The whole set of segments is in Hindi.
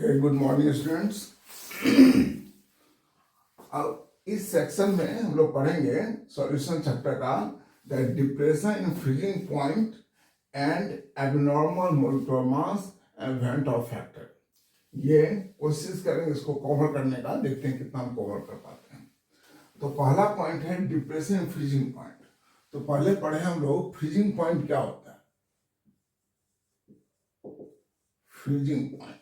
Okay, good morning students. अब इस सेक्शन में हम लोग पढ़ेंगे सॉल्यूशन चैप्टर का the depression in freezing point and abnormal molecular mass and went of factor. ये कोशिश करेंगे इसको कवर करने का, देखते हैं कितना हम कवर कर पाते हैं। तो पहला पॉइंट है डिप्रेशन इन फ्रीजिंग पॉइंट। तो पहले पढ़े हम लोग फ्रीजिंग पॉइंट क्या होता है। फ्रीजिंग पॉइंट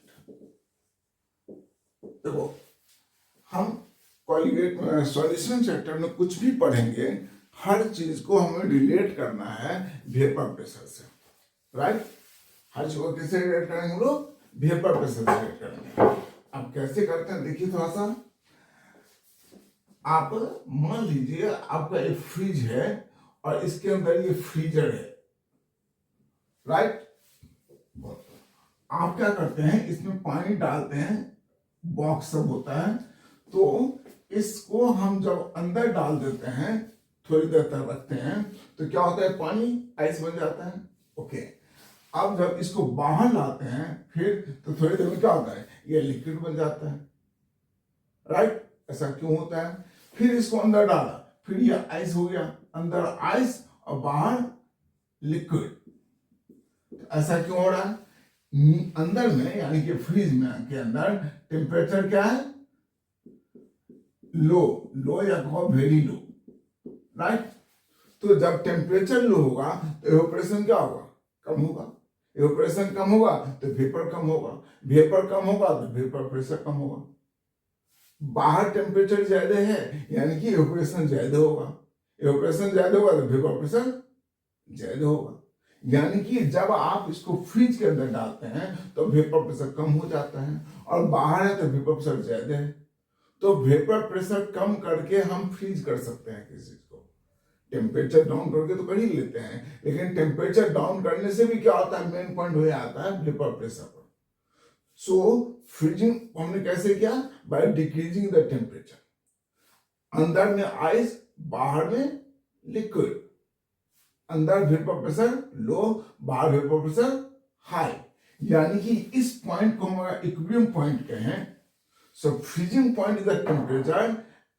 देखो, हम कॉलिगेट सॉल्यूशन चैप्टर में कुछ भी पढ़ेंगे, हर चीज को हमें रिलेट करना है वेपर प्रेशर से, राइट। हर चीज को कैसे रिलेट करेंगे हम लोग? वेपर प्रेशर से रिलेट करेंगे। अब कैसे करते हैं देखिए थोड़ा सा। आप मान लीजिए आपका एक फ्रिज है और इसके अंदर ये फ्रीजर है, राइट। आप क्या करते हैं, इसमें पानी डालते हैं, बॉक्स सब होता है, तो इसको हम जब अंदर डाल देते हैं, थोड़ी देर तक रखते हैं, तो क्या होता है, पानी आइस बन जाता है। ओके, अब जब इसको बाहर लाते हैं फिर, तो थोड़ी देर में क्या होता है, ये लिक्विड बन जाता है, राइट। ऐसा क्यों होता है? फिर इसको अंदर डाला, फिर ये आइस हो गया, अंदर आइस और बाहर लिक्विड। तो ऐसा क्यों हो रहा है? अंदर में यानी कि फ्रिज में के अंदर टेम्परेचर क्या है? लो या कहो वेरी लो, राइट। तो जब टेम्परेचर लो होगा तो इवेपोरेशन क्या होगा? कम होगा। इवेपोरेशन कम होगा तो वेपर कम होगा, वेपर कम होगा तो वेपर प्रेशर कम होगा। बाहर टेम्परेचर ज्यादा है यानी कि इवेपोरेशन ज्यादा होगा, इवेपोरेशन ज्यादा होगा तो वेपर प्रेशर ज्यादा होगा। यानी कि जब आप इसको फ्रिज के अंदर डालते हैं तो वेपर प्रेशर कम हो जाता है, और बाहर है तो वेपर प्रेशर ज्यादा है। तो वेपर प्रेशर कम करके हम फ्रीज कर सकते हैं किसी चीज को। टेम्परेचर डाउन करके तो कर ही लेते हैं, लेकिन टेम्परेचर डाउन करने से भी क्या होता है, मेन पॉइंट हो आता है वेपर प्रेशर पर। सो फ्रीजिंग हमने कैसे किया? By decreasing the temperature. अंदर में आइस, बाहर में लिक्विड। अंदर वेपर प्रेशर लो, बाहर वेपर प्रेशर हाई, यानी कि इस पॉइंट को हम इक्विलिब्रियम पॉइंट कहें। So freezing point is the temperature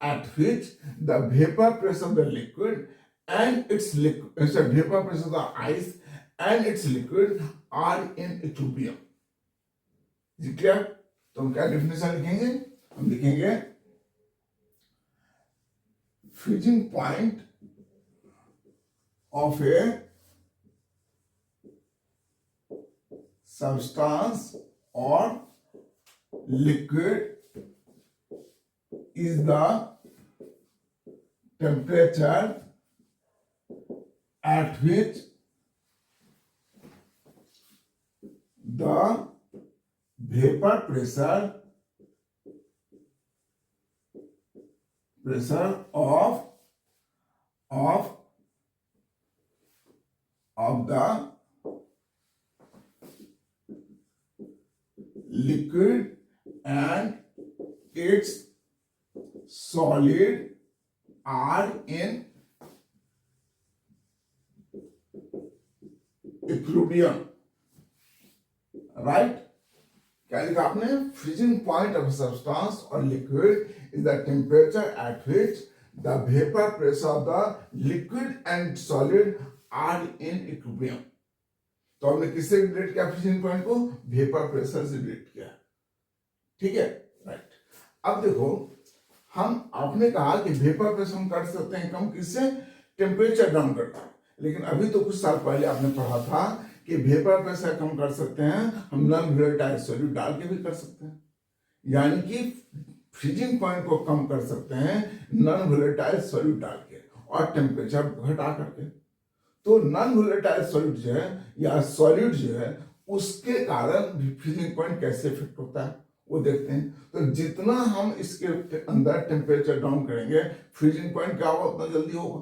at which the vapor pressure of the liquid and its liquid, vapor pressure of the ice and its liquid are in equilibrium. Is it clear? तो हम क्या डेफिनेशन लिखेंगे? हम लिखेंगे freezing point of a substance or liquid is the temperature at which the vapor pressure of the liquid and its solid are in equilibrium, right? क्या लिखा आपने? फ्रीजिंग पॉइंट ऑफ सब्सटेंस और liquid is the temperature at which the vapour pressure of the liquid and solid are in equilibrium. तो हमने किससे रिलेट किया फ्रीजिंग पॉइंट को? वेपर प्रेशर से रिलेट किया, ठीक है, राइट। अब देखो, हम आपने कहा कि वेपर प्रेशर हम कर सकते हैं कम, किससे? टेम्परेचर डाउन करके। लेकिन अभी तो कुछ साल पहले आपने पढ़ा था कि वेपर प्रेशर कम कर सकते हैं हम नॉन वोलेटाइल सॉल्यूट डाल के भी कर सकते हैं, यानी कि फ्रीजिंग पॉइंट को कम कर सकते हैं नॉन वोलेटाइल सॉल्यूट डाल के और टेम्परेचर घटा करके। तो नॉन वोलेटाइल सॉल्यूट जो है या सॉल्यूट जो है, उसके कारण फ्रीजिंग पॉइंट कैसे इफेक्ट होता है वो देखते हैं। तो जितना हम इसके अंदर टेम्परेचर डाउन करेंगे, फ्रीजिंग पॉइंट क्या होगा, उतना जल्दी होगा,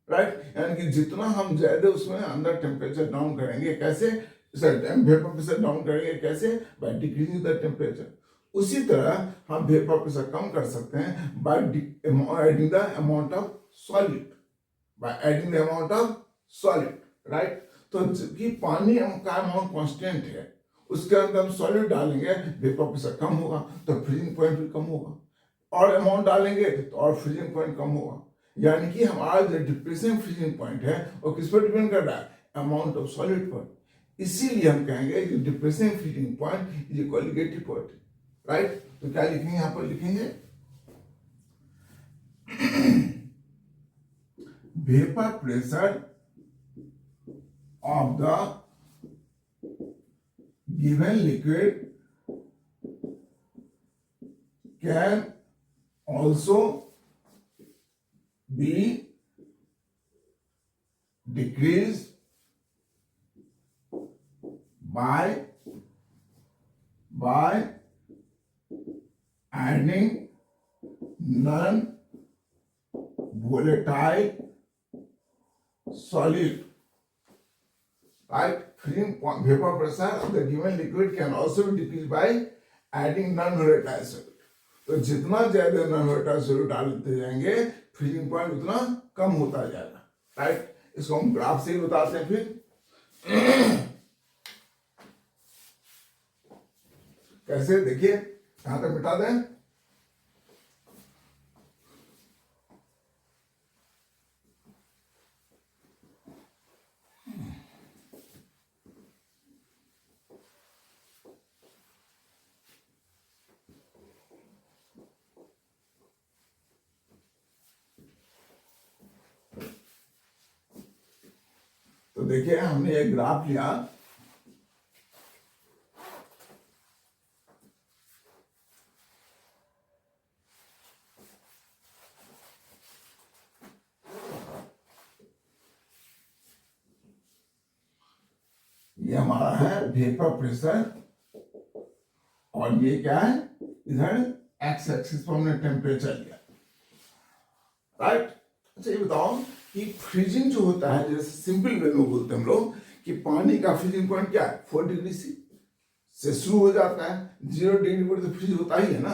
राइट। यानी कि जितना हम ज्यादा उसमें अंदर टेम्परेचर डाउन करेंगे, कैसे? वेपर प्रेशर डाउन करेंगे, कैसे? By decreasing the temperature. उसी तरह हम वेपर प्रेशर कम कर सकते हैं by adding the amount of solid, right. तो जबकि पानी का अमाउंट कांस्टेंट है, उसके अंदर हम सॉलिड डालेंगे, वेपर प्रेशर कम होगा तो फ्रीजिंग पॉइंट भी कम होगा, और अमाउंट डालेंगे तो और फ्रीजिंग पॉइंट कम होगा। यानी कि हमारा जो डिप्रेसिंग फ्रीजिंग पॉइंट है वो किस पर डिपेंड कर रहा है, अमाउंट ऑफ सॉलिड पर। इसीलिए हम कहेंगे कि depressing freezing point is equal negative point, right. तो क्या लिखेंगे, यहां पर लिखेंगे vapour pressure of the given liquid can also be decreased by adding non-volatile solid. Right? Freezing vapor pressure of the given liquid can also be decreased by adding non-volatile solid. तो जितना ज्यादा non-volatile solid डालते जाएंगे फ्रीजिंग पॉइंट उतना कम होता जाएगा, राइट। इसको हम ग्राफ से ही बताते हैं। फिर कैसे, देखिए यहां तक मिटा दें। तो देखिए हमने एक ग्राफ लिया, ये हमारा है वेपर प्रेशर, और ये क्या है, इधर एक्स एक्सिस पर हमने टेम्परेचर लिया, राइट। अच्छा ये बताओ कि फ्रीजिंग जो होता है, जैसे सिंपल वे में बोलते हैं हम लोग कि पानी का फ्रीजिंग पॉइंट क्या है, 4 डिग्री सी से शुरू हो जाता है, 0 डिग्री पर तो फ्रीज होता ही है ना,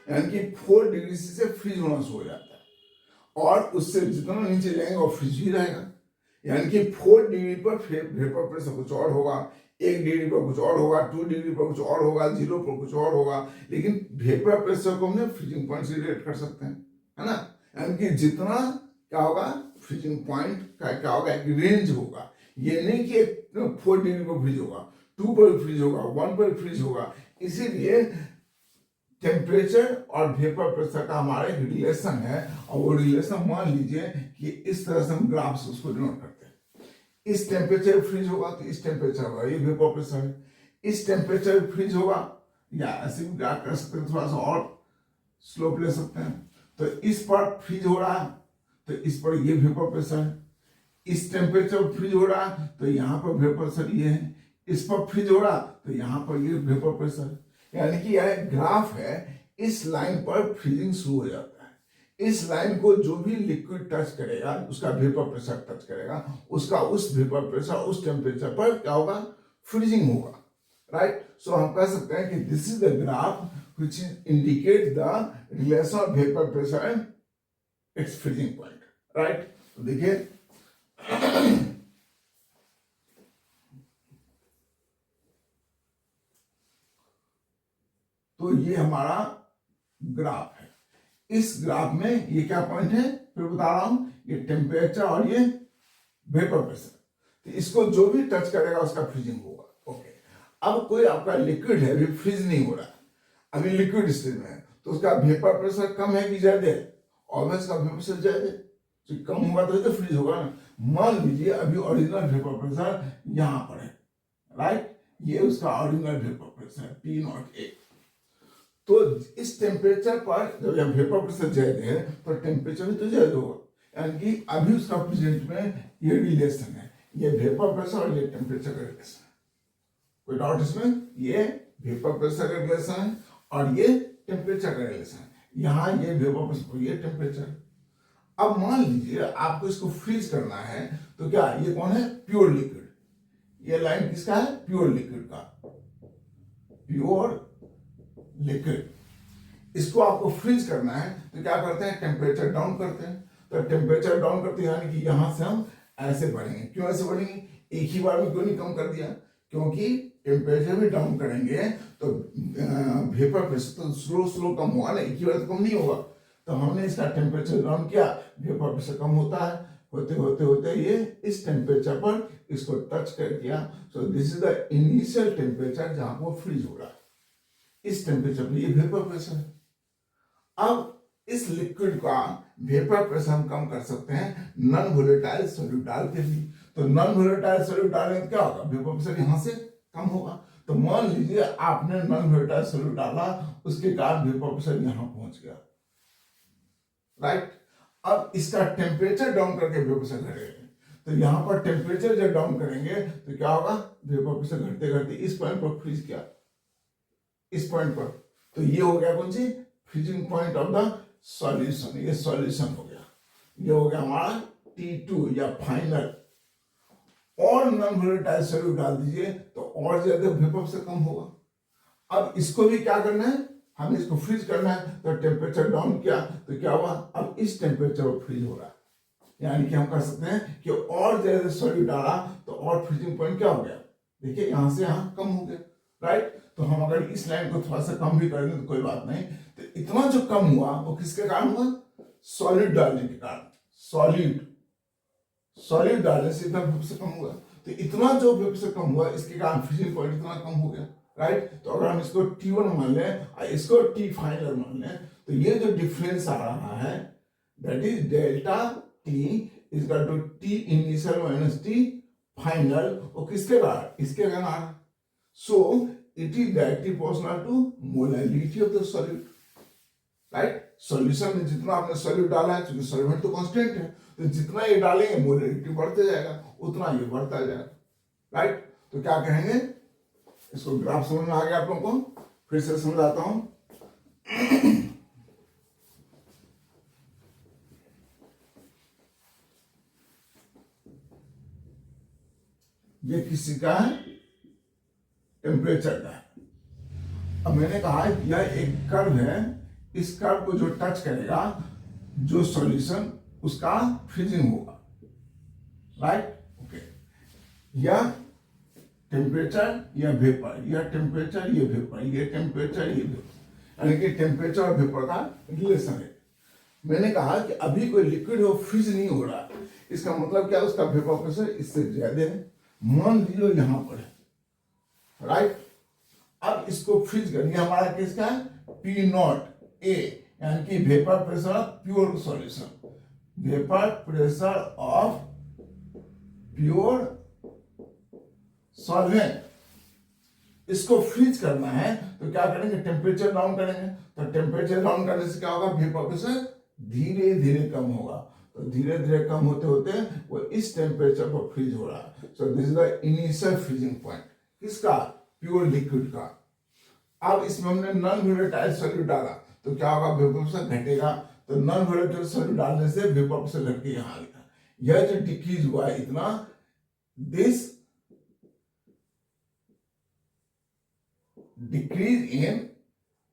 यानी कि 4 डिग्री सी से फ्रीज होना शुरू हो जाता है, और उससे जितना नीचे जाएंगे वो फ्रीज ही रहेगा। यानी कि 4 डिग्री पर वेपर प्रेशर कुछ और होगा, 1 डिग्री पर कुछ और होगा, 2 डिग्री पर कुछ और होगा, 0 पर कुछ और होगा, लेकिन वेपर प्रेशर को हमने फ्रीजिंग पॉइंट से रिलेट कर सकते हैं, है ना। यानी कि जितना क्या होगा, फ्रीजिंग पॉइंट का क्या होगा, एक रेंज होगा। ये नहीं कि 4 डिग्री पर फ्रीज होगा, 2 पर फ्रीज होगा, 1 पर फ्रीज होगा। इसीलिए टेम्परेचर और वेपर प्रेशर का हमारा एक रिलेशन है, और वो रिलेशन मान लीजिए कि इस तरह से हम ग्राफ से उसको डिनोट करते हैं। इस टेम्परेचर फ्रीज होगा तो इस टेम्परेचर होगा, ये वेपर प्रेशर है। इस टेम्परेचर फ्रीज होगा, या ऐसे भी ग्राफ कर सकते हैं, थोड़ा सा और स्लोप ले सकते हैं। तो इस पर फ्रीज हो रहा है तो इस पर ये वेपर प्रेशर है, इस टेम्परेचर फ्रीज हो रहा है तो यहाँ पर वेपर प्रेशर ये है, इस पर फ्रीज हो रहा तो यहाँ पर ये वेपर प्रेशर है। यानी कि यह ग्राफ है, इस लाइन पर फ्रीजिंग शुरू हो जाता है, इस लाइन को जो भी लिक्विड टच करेगा उसका वेपर प्रेशर टच करेगा, उसका उस वेपर प्रेशर उस टेम्परेचर पर क्या होगा, फ्रीजिंग होगा, राइट। सो हम कह सकते हैं कि this is the graph which indicate the relation of vapor pressure and its freezing point, right। तो देखिए तो ये हमारा ग्राफ है। इस ग्राफ में ये क्या पॉइंट है, फिर बता रहा हूं, ये टेम्परेचर और ये वेपर प्रेशर, तो इसको जो भी टच करेगा उसका फ्रीजिंग होगा। ओके, अब कोई आपका लिक्विड है, अभी फ्रीज नहीं हो रहा है, अभी लिक्विड स्टेज में है, तो उसका वेपर प्रेशर कम है कि ज्यादा है, ऑब्वियस का वेपर प्रेशर ज्यादा है, तो कम होगा तो फ्रीज होगा ना। मान लीजिए अभी ओरिजिनल वेपर प्रेशर यहां पर है, राइट, ये उसका ओरिजिनल वेपर प्रेशर P0A। तो इस टेम्परेचर पर जब वेपर प्रेशर ज्यादा है तो टेम्परेचर भी तो ज्यादा होगा, यानी कि अभी उसका प्रेजेंट में ये रिलेशन है, ये वेपर प्रेशर और ये टेम्परेचर का रिलेशन है। कोई डाउट इसमें, ये वेपर प्रेशर का रिलेशन है और ये टेम्परेचर का रिलेशन है, यहाँ ये वेपर प्रेशर, ये टेम्परेचर। अब मान लीजिए आपको इसको फ्रीज करना है, तो क्या ये कौन है, प्योर लिक्विड, ये लाइन किसका है, प्योर लिक्विड का, प्योर लिक्विड। इसको आपको फ्रीज करना है तो क्या करते हैं, टेम्परेचर डाउन करते हैं। तो टेम्परेचर डाउन करते हैं यानी कि यहां से हम ऐसे बढ़ेंगे। क्यों ऐसे बढ़ेंगे, एक ही बार में क्यों नहीं कम कर दिया, क्योंकि टेम्परेचर भी डाउन करेंगे तो वेपर प्रेशर तो स्लो कम होगा ना, एक ही बार तो कम नहीं होगा। तो हमने इसका टेम्परेचर डाउन किया, वेपर प्रेशर कम होता है, होते होते होते ये इस टेम्परेचर पर इसको टच कर दिया। So this is the initial temperature जहां वो फ्रीज हो रहा है, इस टेम्परेचर पर ये वेपर प्रेशर है। अब इस लिक्विड का वेपर प्रेशर हम कम कर सकते हैं नॉन वोलेटाइल सॉल्यूट डाल के भी। तो नॉन वोलेटाइल सॉल्यूट डालेंगे तो क्या होगा, वेपर प्रेशर यहां से कम होगा। तो मान लीजिए आपने नॉन वोलेटाइल सॉल्यूट डाला, उसके कारण वेपर प्रेशर यहां पहुंच गया, राइट। अब इसका टेम्परेचर डाउन करके वेपर प्रेशर घटेगा। तो यहां पर टेम्परेचर जब डाउन करेंगे तो क्या होगा, वेपर प्रेशर घटते घटते इस पॉइंट पर फ्रीज किया, इस पॉइंट पर। तो ये हो गया कौन सी, freezing point of the solution. ये सॉल्यूशन हो गया, ये हो गया हमारा T2 या फाइनल। और नॉन वोलेटाइल सॉल्यूट डाल दीजिए तो और ज्यादा वेपर से कम होगा। अब इसको भी क्या करना है, हमें इसको फ्रीज करना है। तो टेम्परेचर डाउन किया तो क्या हुआ, अब इस टेम्परेचर पर फ्रीज हो रहा है। यानी कि हम कर सकते हैं कि और ज्यादा सॉल्यूट डाला तो और फ्रीजिंग पॉइंट क्या हो गया, देखिए यहां से यहां कम हो गया, राइट। तो हम अगर इस लाइन को थोड़ा सा कम भी कर दें तो कोई बात नहीं। तो इतना जो कम हुआ वो किसके कारण हुआ, सॉलिड डालने के कारण। सॉलिड डालने से इतना वेपर से कम हुआ। तो इतना जो वेपर से कम हुआ इसके कारण फ्रीजिंग पॉइंट इतना कम हो गया, राइट। तो अगर हम इसको T1 मान लें और इसको T फाइनल मान लें तो ये जो डिफरेंस आ रहा है that is delta T is equal to T initial minus T final. और किसके कारण, इसके कारण आ रहा है। So it is directly proportional to molality of the solute, right? Solution में जितना आपने सॉल्यूट डाला है, क्योंकि सॉल्वेंट तो कांस्टेंट है, तो जितना ये डालेंगे मोलैलिटी बढ़ते जाएगा, उतना ये बढ़ता जाएगा, राइट। तो क्या कहेंगे, इसको ग्राफ समझ में आ गया आप लोगों को, फिर से समझाता हूं। ये किसी का है, टेम्परेचर का है। अब मैंने कहा यह एक कर्व है, इस कर्व को जो टच करेगा जो सॉल्यूशन उसका फ्रीजिंग होगा, राइट। ओके, यह टेम्परेचर या वेपर, यह टेम्परेचर ये वेपर, ये टेम्परेचर ये वेपर, यानी कि टेम्परेचर और वेपर का रिलेशन है। मैंने कहा कि अभी कोई लिक्विड हो फ्रीज नहीं हो रहा, इसका मतलब क्या, उसका वेपर प्रेशर इससे ज्यादा है। मान लीजिए यहां पर है, राइट। अब इसको फ्रीज कर, ये हमारा किसका है, P0 A, यानी कि vapour pressure pure solution, vapour pressure of pure solvent. इसको फ्रीज करना है तो क्या करेंगे, टेम्परेचर डाउन करेंगे। तो टेम्परेचर डाउन करने से क्या होगा, वेपर प्रेशर धीरे धीरे कम होगा। तो धीरे धीरे कम होते होते वो इस टेम्परेचर पर फ्रीज हो रहा है। So this is the initial freezing point, किसका, प्योर लिक्विड का। अब इसमें हमने नॉन वोलेटाइल सॉल्यूट डाला तो क्या होगा, वेपर प्रेशर घटेगा। तो नॉन वोलेटाइल सॉल्यूट डालने से वेपर प्रेशर घट के यहां आ गया। यह जो डिक्रीज हुआ है इतना, this decrease in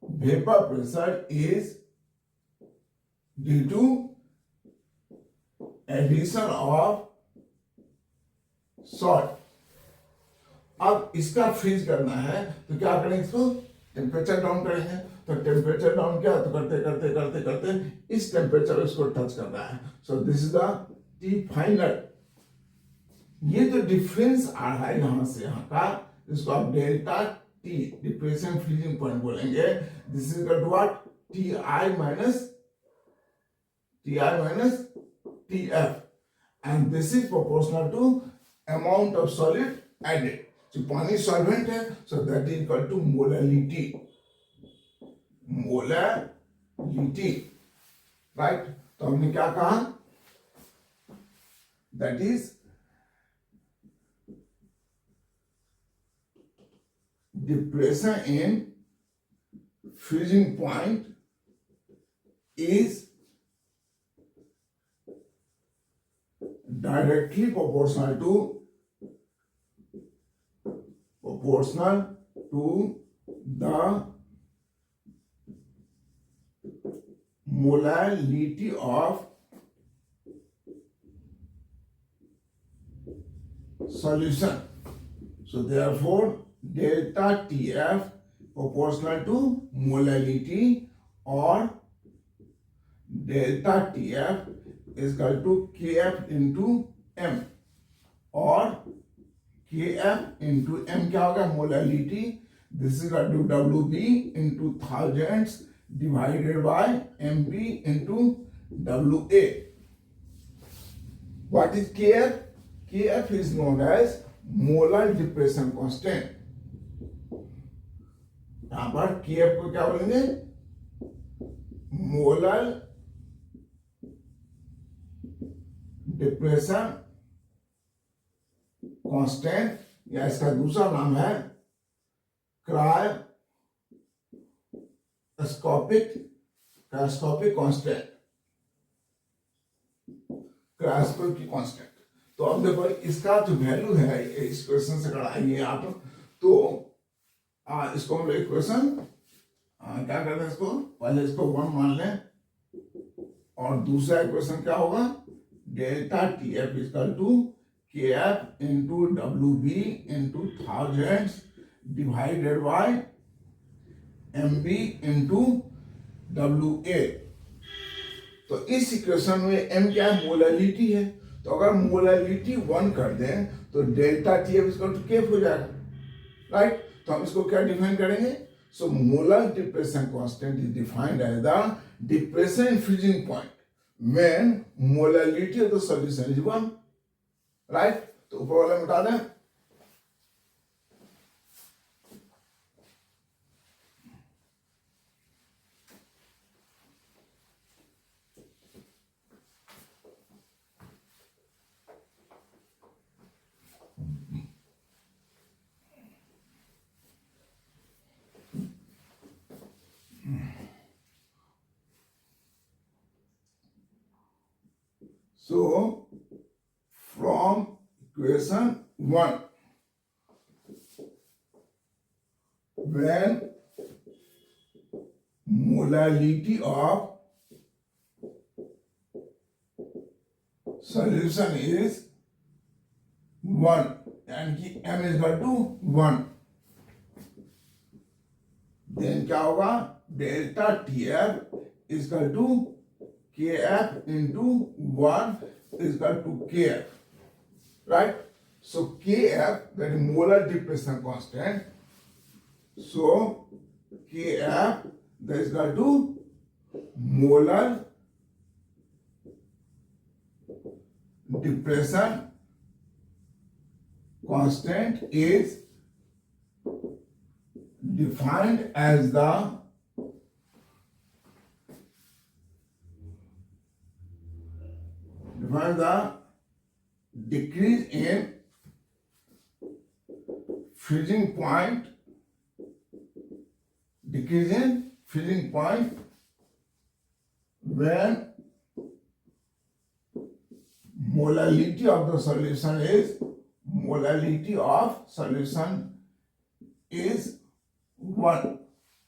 vapour pressure is due to addition of salt. अब इसका फ्रीज करना है तो क्या करेंगे, इसको टेम्परेचर डाउन करेंगे। तो टेम्परेचर डाउन किया तो करते करते करते करते इस टेम्परेचर इसको टच कर रहा है। So this is the T final. ये जो डिफरेंस आ रहा है यहां से यहां का, इसको आप delta T depression freezing point बोलेंगे। This is equal to what, Ti minus Tf, and this is proportional to amount of solid added. जो पानी सॉल्वेंट है, so that is equal to molality, right? तो हमने क्या कहा, that is depression in freezing point is directly proportional to the molality of solution. So therefore delta TF proportional to molality or delta TF is equal to KF into M और KF into M क्या होगा molality this is equal to WB into thousands divided by MP into WA. What is KF? KF is known as molar depression constant. यहां पर KF को क्या बोलेंगे मोलर डिप्रेशन कांस्टेंट या इसका दूसरा नाम है क्रायोस्कोपिक कांस्टेंट क्रायोस्कोपिक कांस्टेंट। तो अब देखो इसका जो वैल्यू है इस क्वेश्चन से कराइए आप तो इसको हम लोग इक्वेशन क्या करते हैं इसको पहले इसको 1 मान लें और दूसरा इक्वेशन क्या होगा delta TF equal to KF into WB into thousands divided by MB into WA। तो इस इक्वेशन में M क्या है मोलालिटी है तो अगर मोलालिटी 1 कर दें तो delta TF equal to KF हो जाएगा राइट। तो हम इसको क्या डिफाइन करेंगे so molar depression constant is defined as the depression in freezing point when molality of the solution is 1 right. तो ऊपर वाला मिटा दें So, from equation 1, when molality of solution is 1 यानी कि M is equal to 1 then क्या होगा delta TF is equal to KF into 1 is equal to KF, right? So KF, that is molar depression constant. So KF that is equal to molar depression constant is defined as the decrease in freezing point when molality of the solution is 1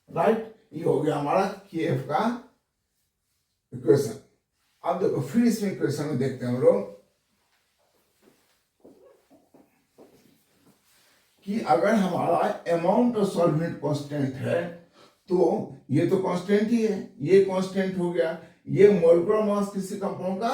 right. ये हो गया हमारा KF का इक्वेशन। अब देखो फिर इसमें इक्वेशन में देखते हैं हम लोग कि अगर हमारा अमाउंट ऑफ सॉल्वेंट कांस्टेंट है तो ये तो कांस्टेंट ही है ये कांस्टेंट हो गया ये मोलकुलर मास किसी कंपाउंड का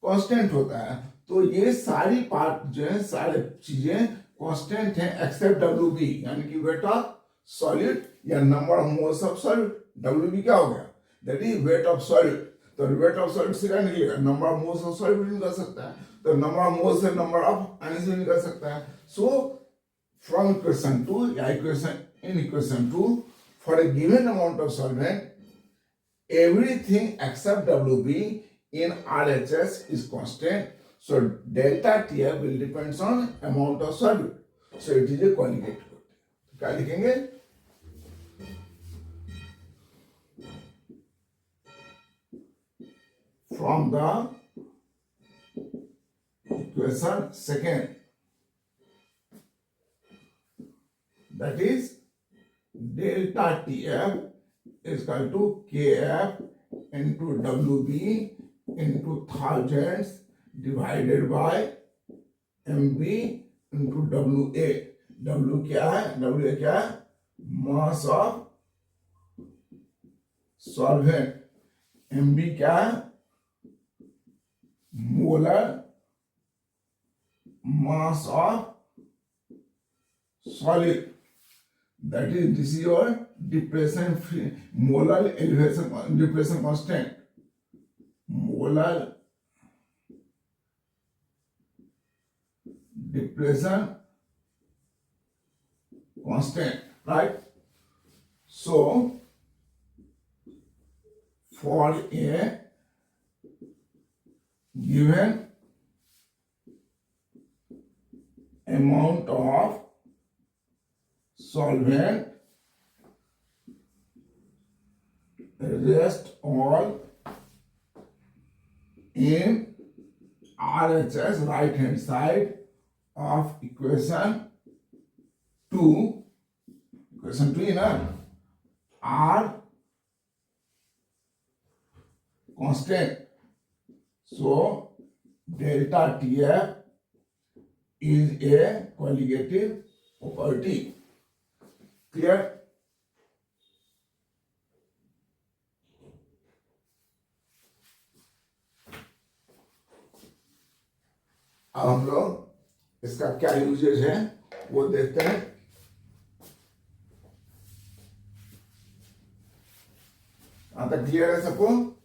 कांस्टेंट होता है तो ये सारी पार्ट जो है सारे चीजें कांस्टेंट हैं एक्सेप्ट WB यानी कि वेट ऑफ सॉलिड या number of moles of solid. WB क्या हो गया that is weight of solid. तो वेट ऑफ सॉलिड से क्या निकलेगा number of moles of solid भी निकल सकता है तो नंबर ऑफ मोल्स से नंबर ऑफ आयंस भी निकल सकता है। सो फ्रॉम इक्वेशन 2 या equation 2 for a given amount of solvent everything except WB in RHS is constant. So delta TF will depends on amount of solute. So it is a qualitative. क्या लिखेंगे from the equation second that is delta TF is equal to KF into WB into thousands divided by MB into WA W क्या है? W क्या है? Mass of solvent. MB क्या है? Molar mass of solid. That is, this is your depression molar elevation depression constant. Molar depression constant, right? So for a given amount of solvent, rest all in RHS, right hand side of equation 2. Equation 2 is R constant. So delta TF is a colligative property. Clear? अब हम लोग इसका क्या यूजेज है वो देखते हैं। आता क्लियर है सबको?